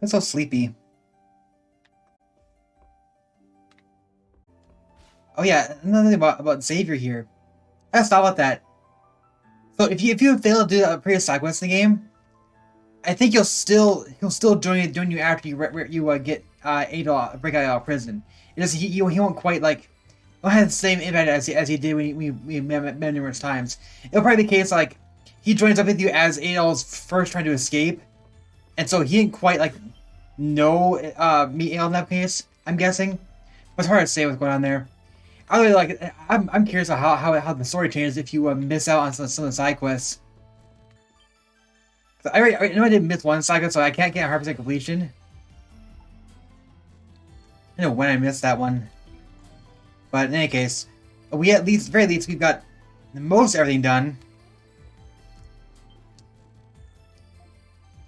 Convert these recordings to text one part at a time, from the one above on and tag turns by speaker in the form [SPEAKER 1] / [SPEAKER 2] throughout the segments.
[SPEAKER 1] I'm so sleepy. Oh yeah, another thing about Xavier here. I gotta stop with that. So if you fail to do a previous side quest in the game, I think he'll still join you after you get Adol break out of prison. It just he won't quite like won't have the same impact as he did when we met numerous times. It'll probably be the case like he joins up with you as Adol's first trying to escape, and so he didn't quite like know meet Adol in that case. I'm guessing, but it's hard to say what's going on there. I really like. I'm curious about how the story changes if you miss out on some of the side quests. I know I didn't miss one side quest, so I can't get 100% completion. I don't know when I missed that one, but in any case, we at least, very least, we've got most everything done.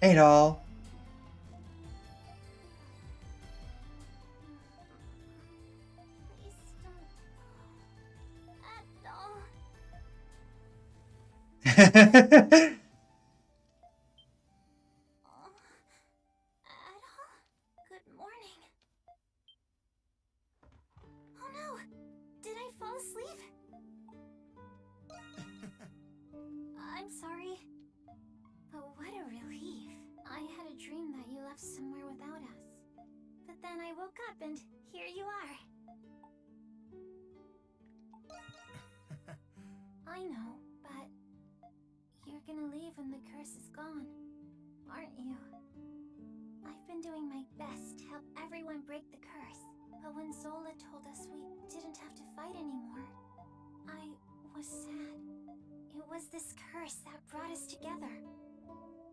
[SPEAKER 1] Hey, doll.
[SPEAKER 2] I'm sorry. But what a relief. I had a dream that you left somewhere without us. But then I woke up and here you are. I know, but you're gonna leave when the curse is gone, aren't you? I've been doing my best to help everyone break the curse, but when Zola told us we didn't have to fight anymore, I was sad. It was this curse that brought us together.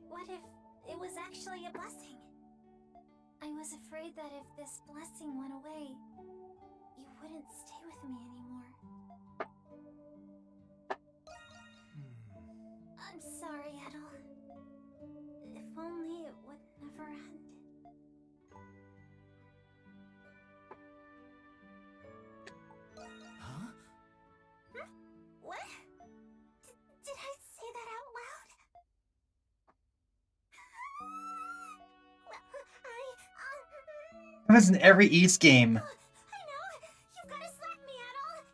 [SPEAKER 2] What if it was actually a blessing? I was afraid that if this blessing went away, you wouldn't stay with me anymore. I'm sorry, Edel. If only it would never end.
[SPEAKER 3] Huh?
[SPEAKER 2] What? Did I say that out loud? Well,
[SPEAKER 1] That was in every East game.
[SPEAKER 2] I know! You've gotta slap me, Edel!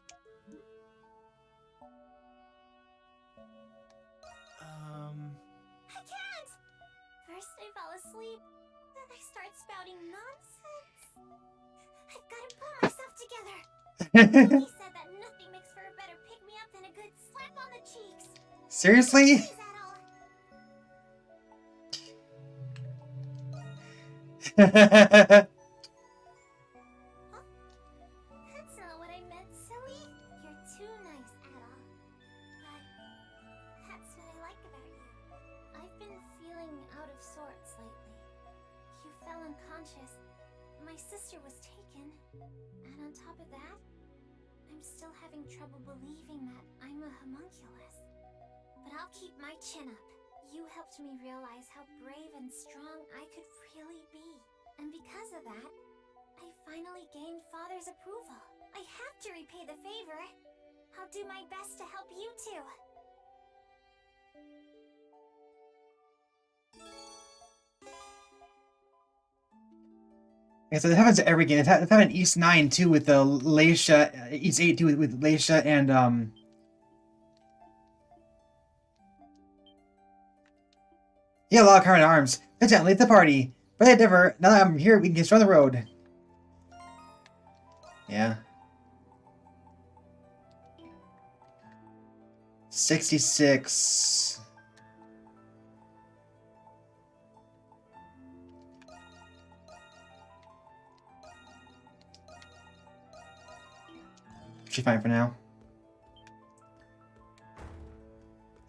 [SPEAKER 2] I can't! First I fell asleep, then I start spouting nonsense. I've gotta pull myself together. He said that nothing makes for a better pick-me-up than a good slap on the cheeks.
[SPEAKER 1] Seriously?
[SPEAKER 2] Huh? That's not what I meant, silly. You're too nice, Edel. But that's what I like about you. I've been feeling out of sorts lately. You fell unconscious. My sister was taken. And on top of that, I'm still having trouble believing that I'm a homunculus. But I'll keep my chin up. You helped me realize how brave and strong I could really be. And because of that, I finally gained Father's approval. I have to repay the favor. I'll do my best to help you too.
[SPEAKER 1] Yeah, so it happens to every game. It's happened in East 9 too with the Leisha, East 8 too with Leisha and yeah, a lot of current arms. Let's late the party. But I never. Now that I'm here, we can get on the road. Yeah. 66. She's fine for now.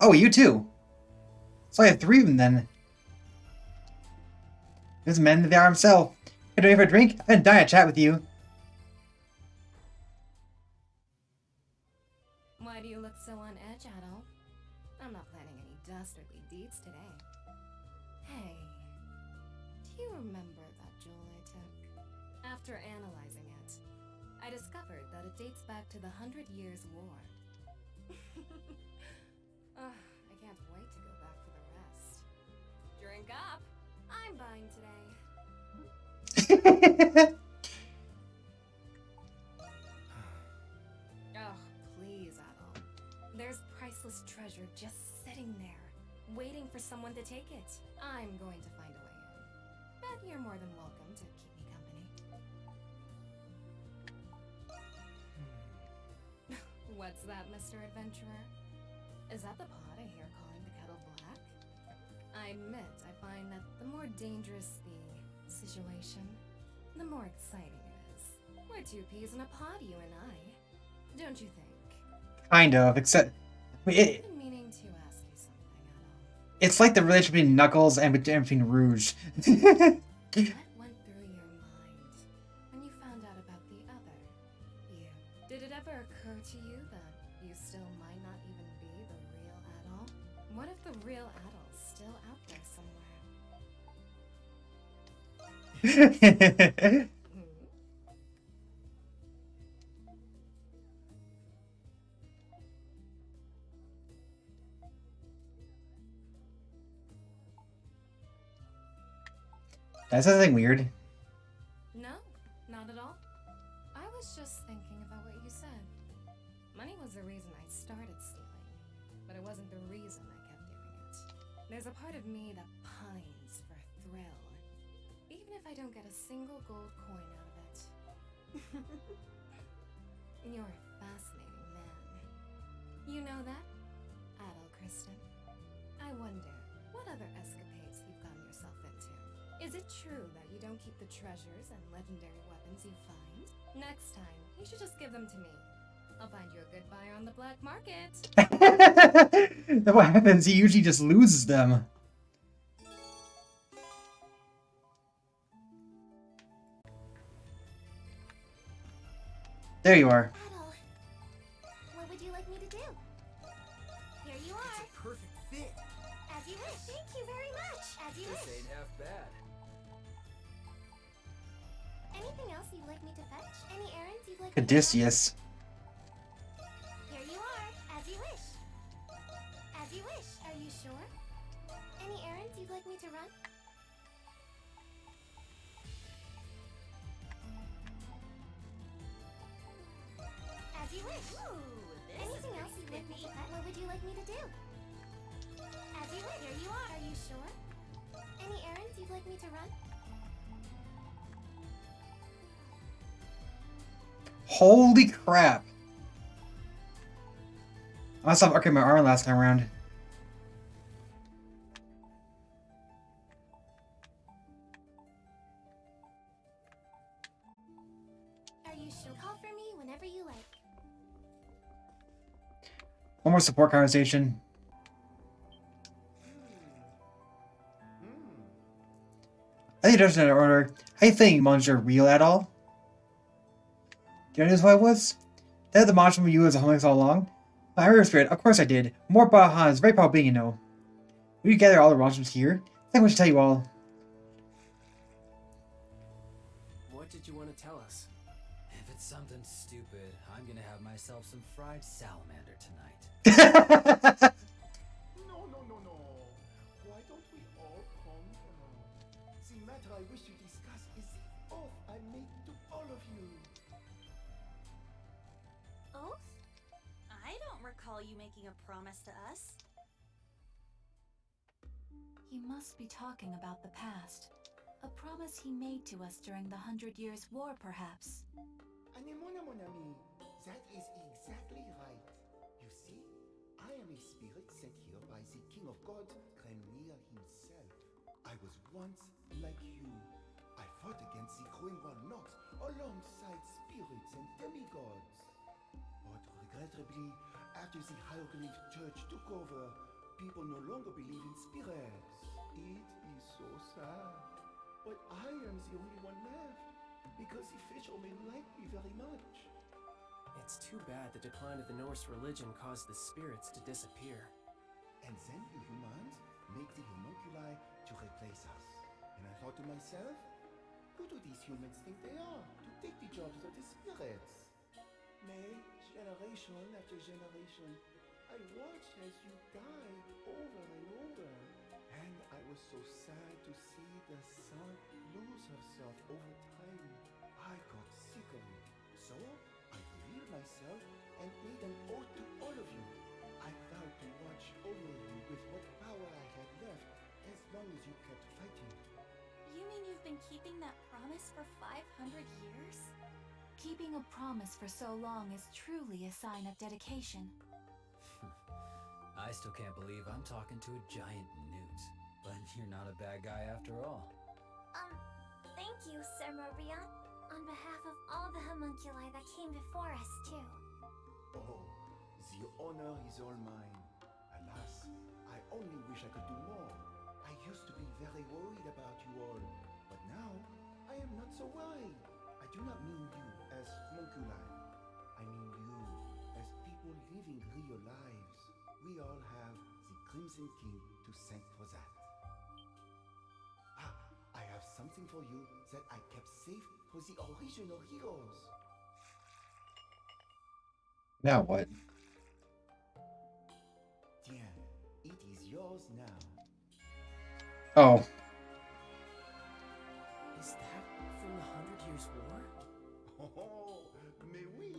[SPEAKER 1] Oh, you too. So I have 3 of them then. This man there himself. Can I for a drink? I didn't die to chat with you.
[SPEAKER 4] Why do you look so on edge, Adol? I'm not planning any dastardly deeds today. Hey, do you remember that jewel I took? After analyzing it, I discovered that it dates back to the 100 Years' War. I can't wait to go back for the rest. Drink up! I'm buying today. Oh, please, Adol. There's priceless treasure just sitting there, waiting for someone to take it. I'm going to find a way in. But you're more than welcome to keep me company. What's that, Mr. Adventurer? Is that the pot I hear calling the kettle black? I admit, I find that the more dangerous the situation, the more exciting it is. We're two peas in a pod, you and I. Don't you think?
[SPEAKER 1] Kind of, except I mean,
[SPEAKER 4] I've been meaning to ask you something, Adol.
[SPEAKER 1] it's like the relationship between Knuckles and between Rouge.
[SPEAKER 4] What went through your mind when you found out about the other you? Did it ever occur to you that you still might not even be the real Adol? What if the real Adol's still out there somewhere?
[SPEAKER 1] That's something weird.
[SPEAKER 4] No, not at all. I was just thinking about what you said. Money was the reason I started stealing, but it wasn't the reason I kept doing it. There's a part of me that pines for thrill, even if I don't get a single gold coin out of it. You're a fascinating man. You know that, Adol Kristen? I wonder, what other escapades you've gotten yourself into? Is it true that you don't keep the treasures and legendary weapons you find? Next time, you should just give them to me. I'll find you a good buyer on the black market.
[SPEAKER 1] Then what happens? He usually just loses them. There you are.
[SPEAKER 2] Adol, what would you like me to do? Here you are.
[SPEAKER 3] It's a perfect fit.
[SPEAKER 2] As you wish. Thank you very much. As you
[SPEAKER 3] This
[SPEAKER 2] wish.
[SPEAKER 3] ain't half bad.
[SPEAKER 2] Anything else you'd like me to fetch? Any errands you'd like me to run?
[SPEAKER 1] Odysseus.
[SPEAKER 2] Here you are. As you wish. As you wish. Are you sure? Any errands you'd like me to run? As you wish. Anything else you'd like me to fetch? What would you like me to do? As you wish. Here you are. Are you sure? Any errands you'd like me to run?
[SPEAKER 1] Holy crap. I stopped upgrading my armor last time around.
[SPEAKER 2] Are you sure? Call for me whenever you like.
[SPEAKER 1] One more support conversation. I think it doesn't order. How you think, Monsieur real at all? Do you know what I was? Did I have the monster from you as a homeless all along? I heard spirit, of course I did. More Baja is very proud being, you know. Will you gather all the monsters here? I think we should tell you all.
[SPEAKER 3] What did you want to tell us?
[SPEAKER 5] If it's something stupid, I'm gonna have myself some fried salamander tonight.
[SPEAKER 6] No. Why don't we all calm down? The matter I wish to discuss is the oath I made to all of you.
[SPEAKER 7] Oath? I don't recall you making a promise to us.
[SPEAKER 8] You must be talking about the past. A promise he made to us during the 100 Years' War, perhaps.
[SPEAKER 6] Anemona, mon ami, that is exactly right. You see, I am a spirit sent here by the King of Gods, Grenier himself. I was once like you. I fought against the growing wild Nox alongside spirits and demigods. But regrettably, after the Hieroglyph Church took over, people no longer believe in spirits. It is so sad. But I am the only one left, because the fishermen like me very much.
[SPEAKER 3] It's too bad the decline of the Norse religion caused the spirits to disappear.
[SPEAKER 6] And then you humans make the homunculi to replace us. And I thought to myself, who do these humans think they are to take the jobs of the spirits? Nay, generation after generation, I watched as you died over and over. And I was so sad to see the sun lose herself over time. I got sick of it. So I revealed myself and made an oath to all of you. I vowed to watch over you with what power I had left as long as you kept fighting.
[SPEAKER 7] You mean you've been keeping that promise for 500 years?
[SPEAKER 8] Keeping a promise for so long is truly a sign of dedication.
[SPEAKER 5] I still can't believe I'm talking to a giant newt. But you're not a bad guy after all.
[SPEAKER 2] Thank you, Sir Maria. On behalf of all the homunculi that came before us, too.
[SPEAKER 6] Oh, the honor is all mine. Alas, I only wish I could do more. I used to be very worried about you all, but now I am not so worried. I do not mean you as homunculi. I mean you as people living real lives. We all have the Crimson King to thank for that. I have something for you that I kept safe for the original heroes.
[SPEAKER 1] Now what?
[SPEAKER 6] Tiens, it is yours now.
[SPEAKER 1] Oh.
[SPEAKER 3] Is that from the 100 Years' War?
[SPEAKER 6] Oh, mais oui.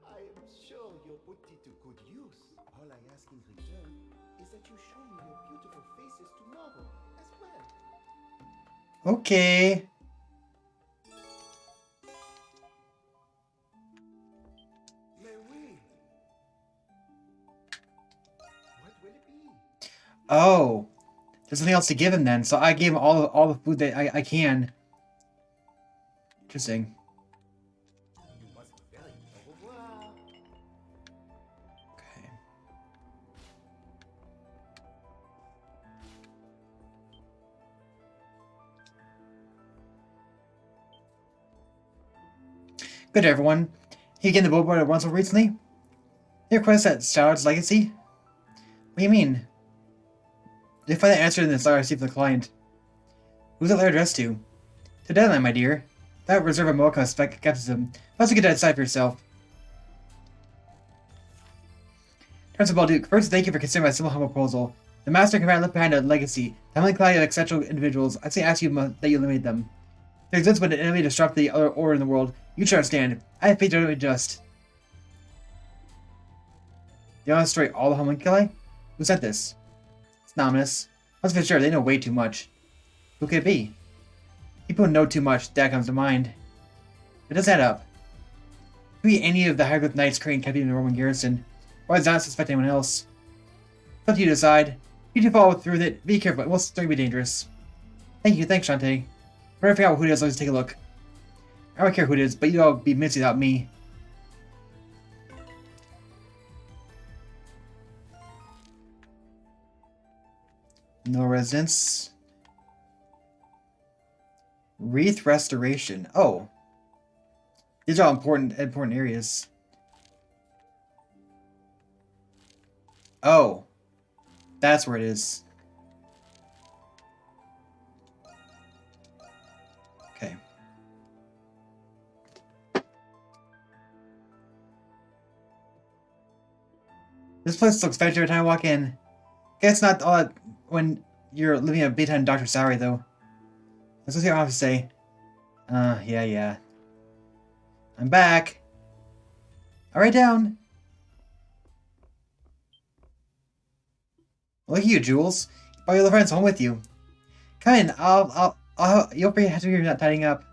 [SPEAKER 6] I am sure you'll put it to good use. All I ask in return is that you show me your beautiful faces tomorrow as well.
[SPEAKER 1] Okay.
[SPEAKER 6] Mais oui. What will it be?
[SPEAKER 1] Oh. There's nothing else to give him then, so I gave him all the food that I can. Interesting.
[SPEAKER 6] You must be very au revoir.
[SPEAKER 1] Okay. Good day, everyone. You getting the billboard at Runsell recently? Your quest at Shroud's Legacy? What do you mean? They find the answer in this letter I received from the client. Who's that letter addressed to? To Deadline, my dear. That reserve a modicum of skepticism. Once you get to decide for yourself. Terms of Balduke, first thank you for considering my simple humble proposal. The master command left behind a legacy. The heavenly cloud of exceptional individuals. I say ask you that you eliminate them. If there exists when an enemy disrupt the other order in the world, you should understand. I have faith to do it just. You want to destroy all the homunculi? Who said this? It's ominous. Once for sure, they know way too much. Who could it be? People who know too much, that comes to mind. It does add up. It could be any of the hieroglyph knights currently kept in the Roman garrison, or does not suspect anyone else. It's up to you to decide. You do follow through with it. Be careful, it will still be dangerous. Thank you, thanks, Shantae. Whenever I figure out who it is, let's take a look. I don't care who it is, but you'd all be missed without me. No residence. Wreath restoration. Oh. These are all important areas. Oh. That's where it is. Okay. This place looks better every time I walk in. Guess not all that when you're living a big time doctor's salary, though. That's what I have to say. Yeah. I'm back. I'll write down. Look at you, Jules. You brought your little friends home with you. Come in. You'll be happy you're not tidying up.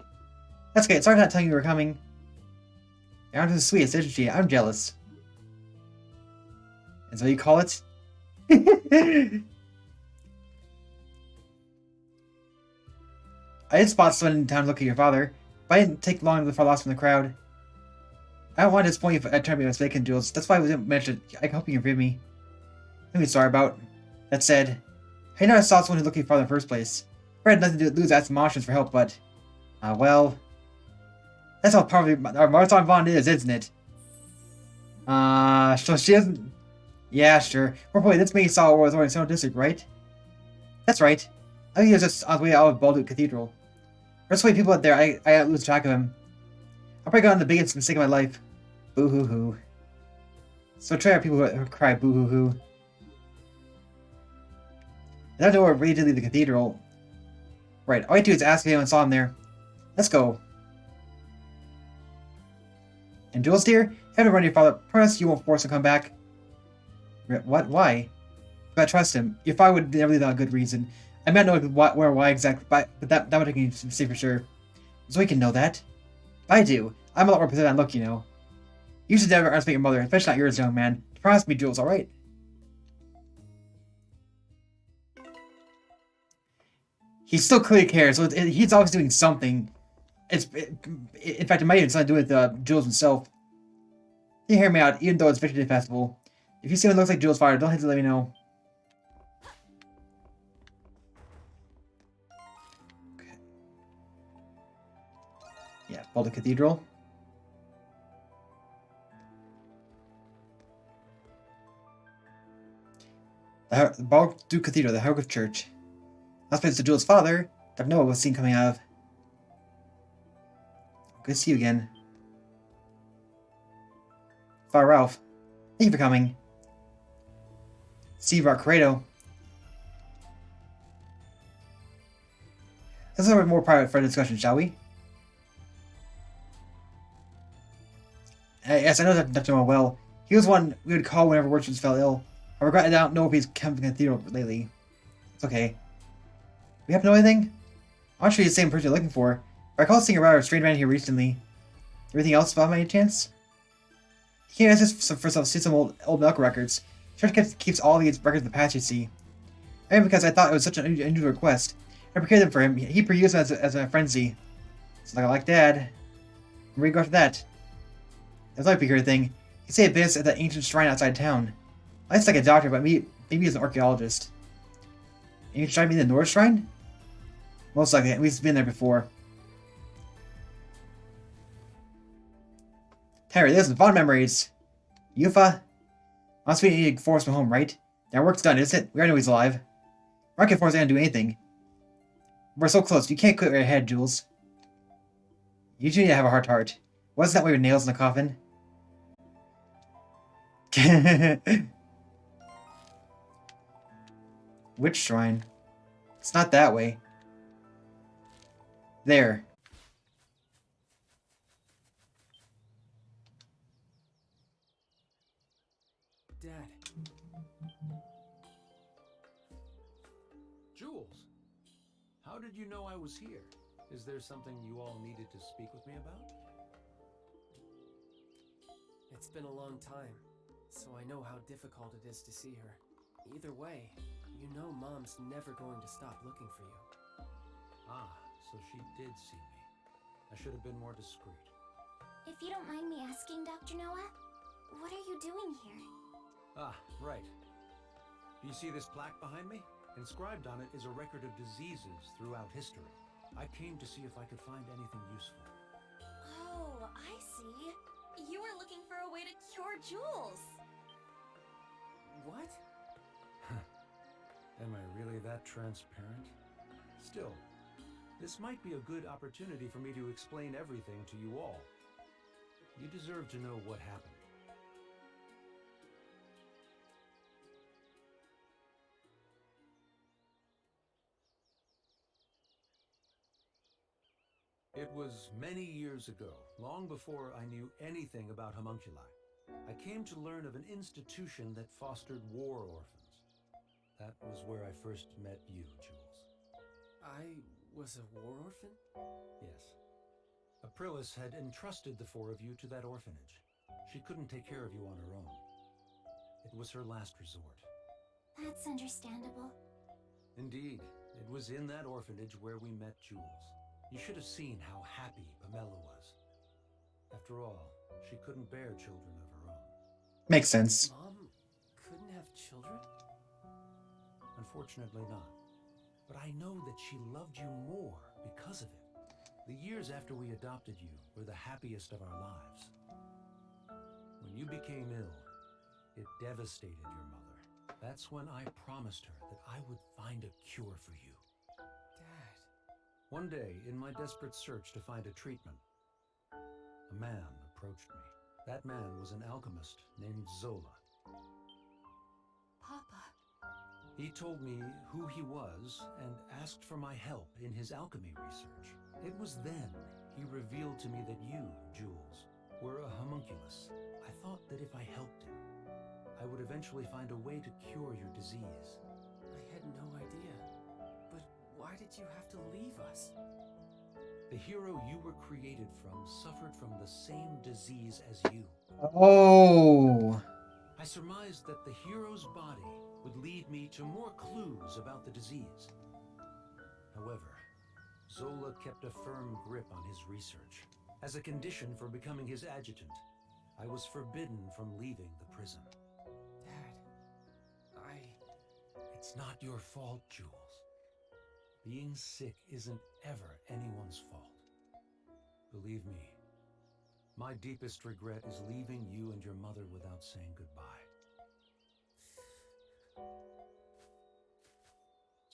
[SPEAKER 1] That's great. Sorry for not telling you we were coming. Your aunt is the sweetest, isn't she? I'm jealous. Is that what you call it? I did spot someone in town to look at your father, but I didn't take long before I lost him in the crowd. I don't want to disappoint you if I try to be mistaken, Jules. That's why I didn't mention it. I hope you can forgive me. Nothing sorry about. That said, I never saw someone who looked at your father in the first place. I had nothing to lose asking Martians for help, but... well... That's how probably our Marathon bond is, isn't it? So she doesn't... Yeah, sure. More probably, this made saw was in Central District, right? That's right. I think he was just on his way out of Balduke Cathedral. There's so many people out there, I lose track of him. I probably got on the biggest mistake of my life. Boo-hoo-hoo. So try out people who cry boo hoo hoo. I don't know where ready to leave the cathedral. Right, all I do is ask if anyone saw him there. Let's go. And Jules, dear, have to run to your father. Promise you won't force him to come back. What? Why? But trust him. Your father would never leave without a good reason. I might know what, where, why exactly, but that would take me to say for sure. So we can know that. I do. I'm a lot more positive on look, you know. You should never underestimate your mother, especially not yours, young man. Promise me, Jules, alright? He still clearly cares, so he's always doing something. In fact, it might even something to do with Jules himself. You hear me out, even though it's Victory Day Festival. If you see what looks like Jules' father, don't hesitate to let me know. Okay. Yeah, Boulder Cathedral. The Baldu Cathedral, the Hogwarts Church. Last place to Jules' father, that Noah was seen coming out of. Good to see you again. Father Ralph, thank you for coming. Steve Credo. Let's have a more private for discussion, shall we? Yes, I know Dr. Noah well. He was one we would call whenever Wirtz fell ill. I regret I don't know if he's come to the cathedral lately. It's okay. We have to know anything? I'm not sure he's the same person you're looking for. But I recall seeing a rather strange man here recently. Everything else about my chance? He can't ask for some old medical records. Church keeps all these records of the past, you see. And because I thought it was such an unusual request, I prepared them for him. He perused them as a frenzy. It's like Dad. Where do you go after that? That's like a bigger thing. He say a bit at that ancient shrine outside town. I like a doctor, but maybe he's an archaeologist. Ancient shrine mean the North Shrine? Most likely, we've been there before. Terry, listen, fond memories. Yufa? Honestly, we need to force him home, right? Our work's done, isn't it? We already know he's alive. We're not gonna force him to do anything. We're so close, you can't quit your head, Jules. You do need to have a heart. Wasn't that why your nails in the coffin? Which shrine? It's not that way. There.
[SPEAKER 3] Dad.
[SPEAKER 5] Jules, how did you know I was here? Is there something you all needed to speak with me about?
[SPEAKER 3] It's been a long time, so I know how difficult it is to see her. Either way, you know Mom's never going to stop looking for you.
[SPEAKER 5] Ah, so she did see me. I should have been more discreet.
[SPEAKER 2] If you don't mind me asking, Dr. Noah, what are you doing here?
[SPEAKER 5] Ah, right. Do you see this plaque behind me? Inscribed on it is a record of diseases throughout history. I came to see if I could find anything useful.
[SPEAKER 7] Oh, I see. You were looking for a way to cure Jules.
[SPEAKER 3] What?
[SPEAKER 5] Am I really that transparent? Still, this might be a good opportunity for me to explain everything to you all. You deserve to know what happened. It was many years ago, long before I knew anything about homunculi. I came to learn of an institution that fostered war orphans. That was where I first met you, Jules.
[SPEAKER 3] I was a war orphan?
[SPEAKER 5] Yes. Aprilis had entrusted the four of you to that orphanage. She couldn't take care of you on her own. It was her last resort.
[SPEAKER 2] That's understandable.
[SPEAKER 5] Indeed, it was in that orphanage where we met Jules. You should have seen how happy Pamela was. After all, she couldn't bear children of her own.
[SPEAKER 1] Makes sense.
[SPEAKER 3] Mom couldn't have children?
[SPEAKER 5] Unfortunately not. But I know that she loved you more because of it. The years after we adopted you were the happiest of our lives. When you became ill, it devastated your mother. That's when I promised her that I would find a cure for you.
[SPEAKER 3] Dad.
[SPEAKER 5] One day, in my desperate search to find a treatment, a man approached me. That man was an alchemist named Zola.
[SPEAKER 8] Papa.
[SPEAKER 5] He told me who he was and asked for my help in his alchemy research. It was then he revealed to me that you, Jules, were a homunculus. I thought that if I helped him, I would eventually find a way to cure your disease.
[SPEAKER 3] I had no idea. But why did you have to leave us?
[SPEAKER 5] The hero you were created from suffered from the same disease as you.
[SPEAKER 1] Oh.
[SPEAKER 5] I surmised that the hero's body would lead me to more clues about the disease. However, Zola kept a firm grip on his research. As a condition for becoming his adjutant, I was forbidden from leaving the prison.
[SPEAKER 3] Dad,
[SPEAKER 5] It's not your fault, Jules. Being sick isn't ever anyone's fault. Believe me, my deepest regret is leaving you and your mother without saying goodbye.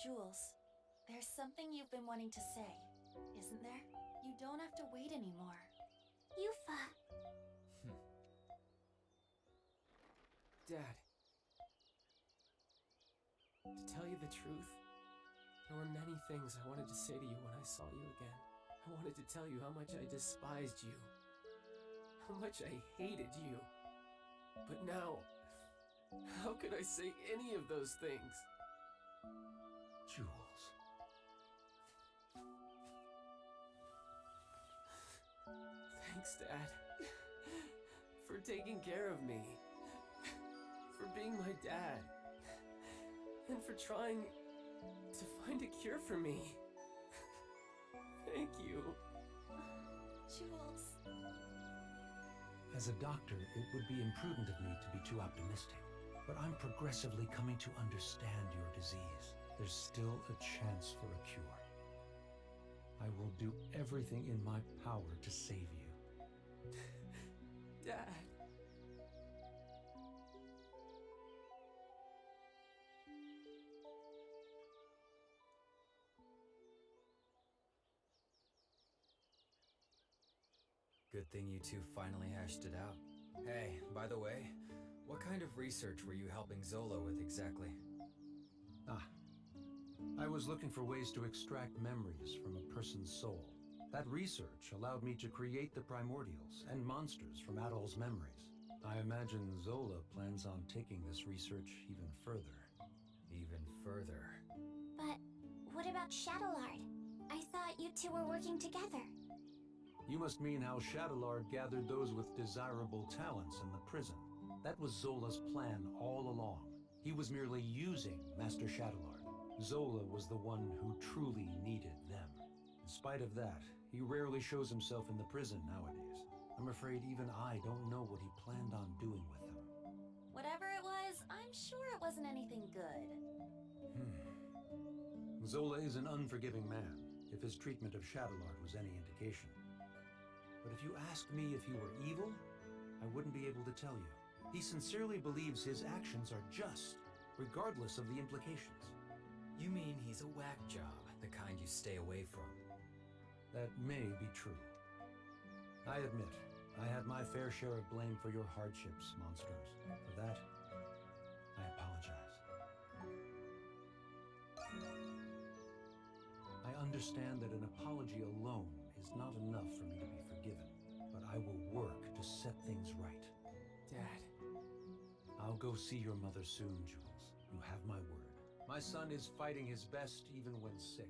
[SPEAKER 8] Jules, there's something you've been wanting to say, isn't there? You don't have to wait anymore.
[SPEAKER 2] Yufa.
[SPEAKER 3] Dad. To tell you the truth, there were many things I wanted to say to you when I saw you again. I wanted to tell you how much I despised you. How much I hated you. But now, how could I say any of those things?
[SPEAKER 5] Jules.
[SPEAKER 3] Thanks, Dad. For taking care of me. For being my dad. And for trying to find a cure for me. Thank you.
[SPEAKER 8] Jules.
[SPEAKER 5] As a doctor, it would be imprudent of me to be too optimistic. But I'm progressively coming to understand your disease. There's still a chance for a cure. I will do everything in my power to save you.
[SPEAKER 3] Dad.
[SPEAKER 9] Good thing you two finally hashed it out. Hey, by the way, what kind of research were you helping Zola with exactly?
[SPEAKER 5] I was looking for ways to extract memories from a person's soul. That research allowed me to create the primordials and monsters from Adol's memories. I imagine Zola plans on taking this research even further.
[SPEAKER 9] Even further.
[SPEAKER 2] But what about Shadowlord? I thought you two were working together.
[SPEAKER 5] You must mean how Shadowlord gathered those with desirable talents in the prison. That was Zola's plan all along. He was merely using Master Shadowlord. Zola was the one who truly needed them. In spite of that, he rarely shows himself in the prison nowadays. I'm afraid even I don't know what he planned on doing with them.
[SPEAKER 8] Whatever it was, I'm sure it wasn't anything good.
[SPEAKER 5] Zola is an unforgiving man, if his treatment of Shadowlord was any indication. But if you asked me if he were evil, I wouldn't be able to tell you. He sincerely believes his actions are just, regardless of the implications.
[SPEAKER 9] You mean he's a whack job, the kind you stay away from?
[SPEAKER 5] That may be true. I admit, I had my fair share of blame for your hardships, monsters. For that, I apologize. I understand that an apology alone is not enough for me to be forgiven, but I will work to set things right.
[SPEAKER 3] Dad.
[SPEAKER 5] I'll go see your mother soon, Jules. You have my word. My son is fighting his best even when sick.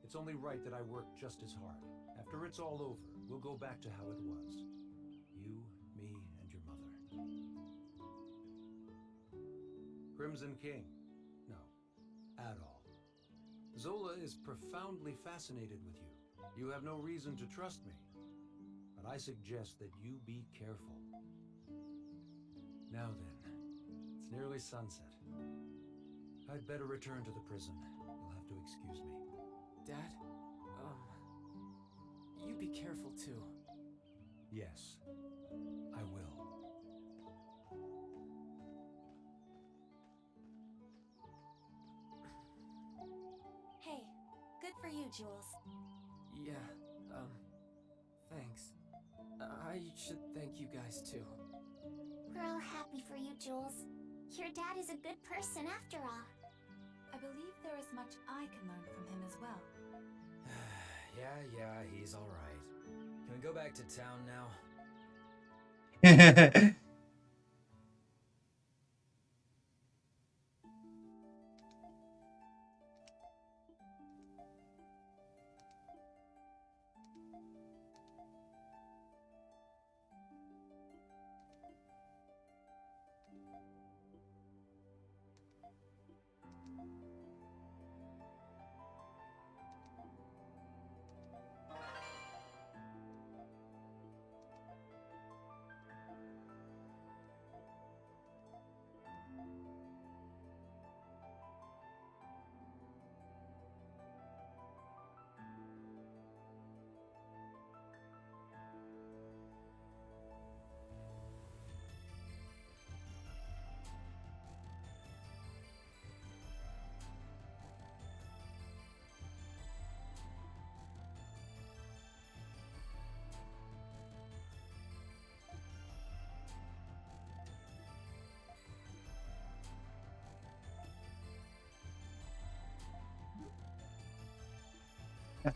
[SPEAKER 5] It's only right that I work just as hard. After it's all over, we'll go back to how it was. You, me, and your mother. Crimson King. No, Adol. Zola is profoundly fascinated with you. You have no reason to trust me, but I suggest that you be careful. Now then, it's nearly sunset. I'd better return to the prison. You'll have to excuse me.
[SPEAKER 3] Dad, you be careful too.
[SPEAKER 5] Yes, I will.
[SPEAKER 8] Hey, good for you, Jules.
[SPEAKER 3] Yeah, thanks. I I should thank you guys too.
[SPEAKER 2] We're all happy for you, Jules. Your dad is a good person after all.
[SPEAKER 8] I believe there is much I can learn from him as well.
[SPEAKER 9] Yeah, he's alright. Can we go back to town now?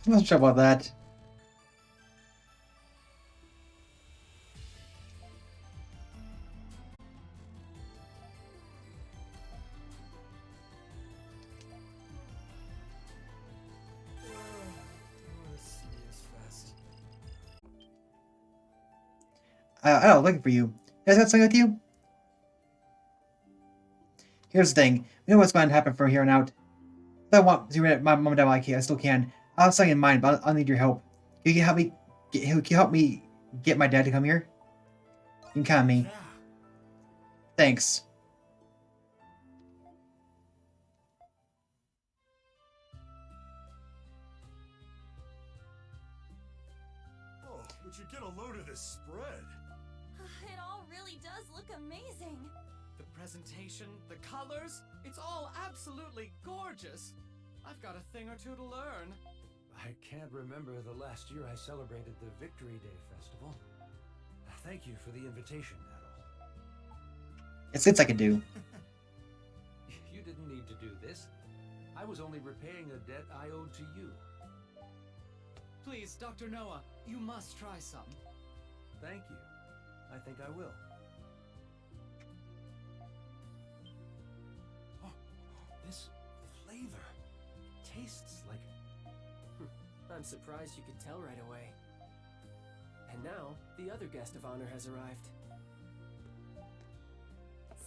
[SPEAKER 1] I'm not sure about that. I was looking for you. Is that something with you? Here's the thing. We know what's going to happen from here on out. If I want to read my mom and dad like I still can. I'll have something in mind, but I'll need your help. You can help me. Can you help me get my dad to come here? You can count on me.
[SPEAKER 5] Yeah.
[SPEAKER 1] Thanks.
[SPEAKER 5] Oh, would you get a load of this spread?
[SPEAKER 7] It all really does look amazing.
[SPEAKER 10] The presentation, the colors, it's all absolutely gorgeous. I've got a thing or two to learn.
[SPEAKER 5] I can't remember the last year I celebrated the Victory Day Festival. Thank you for the invitation, Adol.
[SPEAKER 1] It's I can do.
[SPEAKER 5] You didn't need to do this. I was only repaying a debt I owed to you.
[SPEAKER 10] Please, Dr. Noah, you must try some.
[SPEAKER 5] Thank you. I think I will. Oh, this flavor tastes like...
[SPEAKER 3] I'm surprised you could tell right away. And now, the other guest of honor has arrived.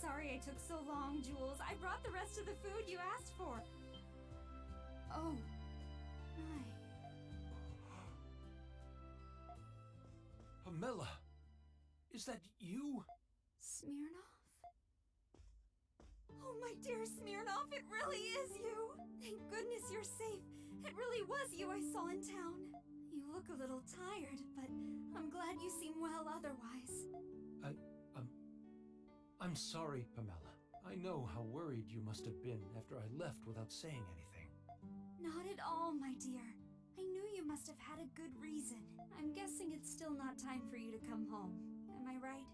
[SPEAKER 7] Sorry I took so long, Jules. I brought the rest of the food you asked for. Oh, my.
[SPEAKER 5] Pamela, is that you?
[SPEAKER 7] Smirnoff? Oh, my dear Smirnoff, it really is you! Thank goodness you're safe. It really was you I saw in town. You look a little tired, but I'm glad you seem well otherwise.
[SPEAKER 5] I'm sorry, Pamela. I know how worried you must have been after I left without saying anything.
[SPEAKER 7] Not at all, my dear. I knew you must have had a good reason. I'm guessing it's still not time for you to come home. Am I right?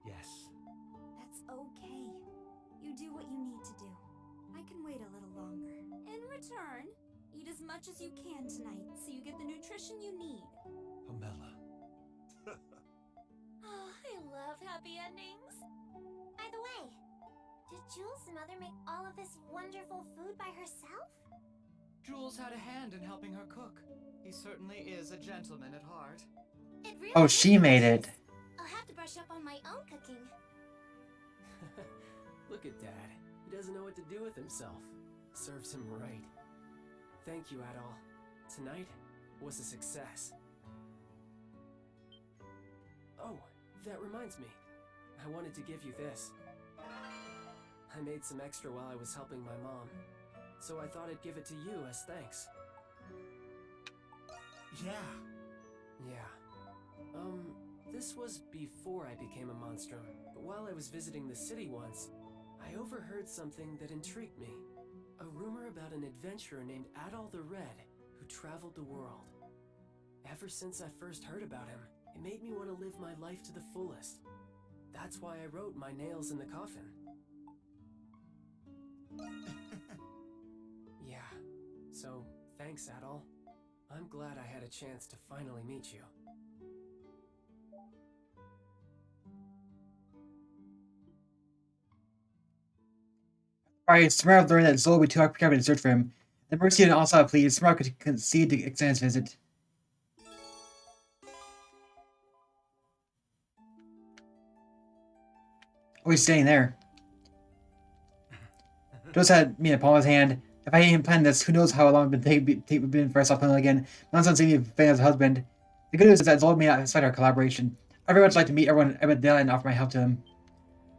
[SPEAKER 5] Yes.
[SPEAKER 7] That's okay. You do what you need to do. I can wait a little longer. In return, eat as much as you can tonight so you get the nutrition you need.
[SPEAKER 5] Pamela.
[SPEAKER 2] Oh, I love happy endings. By the way, did Jules' mother make all of this wonderful food by herself?
[SPEAKER 10] Jules had a hand in helping her cook. He certainly is a gentleman at heart.
[SPEAKER 2] It really
[SPEAKER 1] Oh,
[SPEAKER 2] is
[SPEAKER 1] she made
[SPEAKER 2] delicious.
[SPEAKER 1] it.
[SPEAKER 2] I'll have to brush up on my own cooking.
[SPEAKER 3] Look at Dad. He doesn't know what to do with himself. Serves him right. Thank you, Adol. Tonight was a success. Oh, that reminds me. I wanted to give you this. I made some extra while I was helping my mom, so I thought I'd give it to you as thanks.
[SPEAKER 5] Yeah.
[SPEAKER 3] Yeah. This was before I became a monstrum, but while I was visiting the city once, I overheard something that intrigued me. A rumor about an adventurer named Adol the Red who traveled the world. Ever since I first heard about him, it made me want to live my life to the fullest. That's why I wrote my nails in the coffin. Yeah, so thanks, Adol. I'm glad I had a chance to finally meet you.
[SPEAKER 1] Alright, Samara learned that Zola would be too occupied to search for him. The Mercy and also please, Samara could concede to extend his visit. Oh, he's staying there. Jules had me in the palm of his hand. If I hadn't planned this, who knows how long it would been for us to plan again. Nonsense to me as a husband. The good news is that Zola may not expect our collaboration. I very much like to meet everyone at Dana and offer my help to him.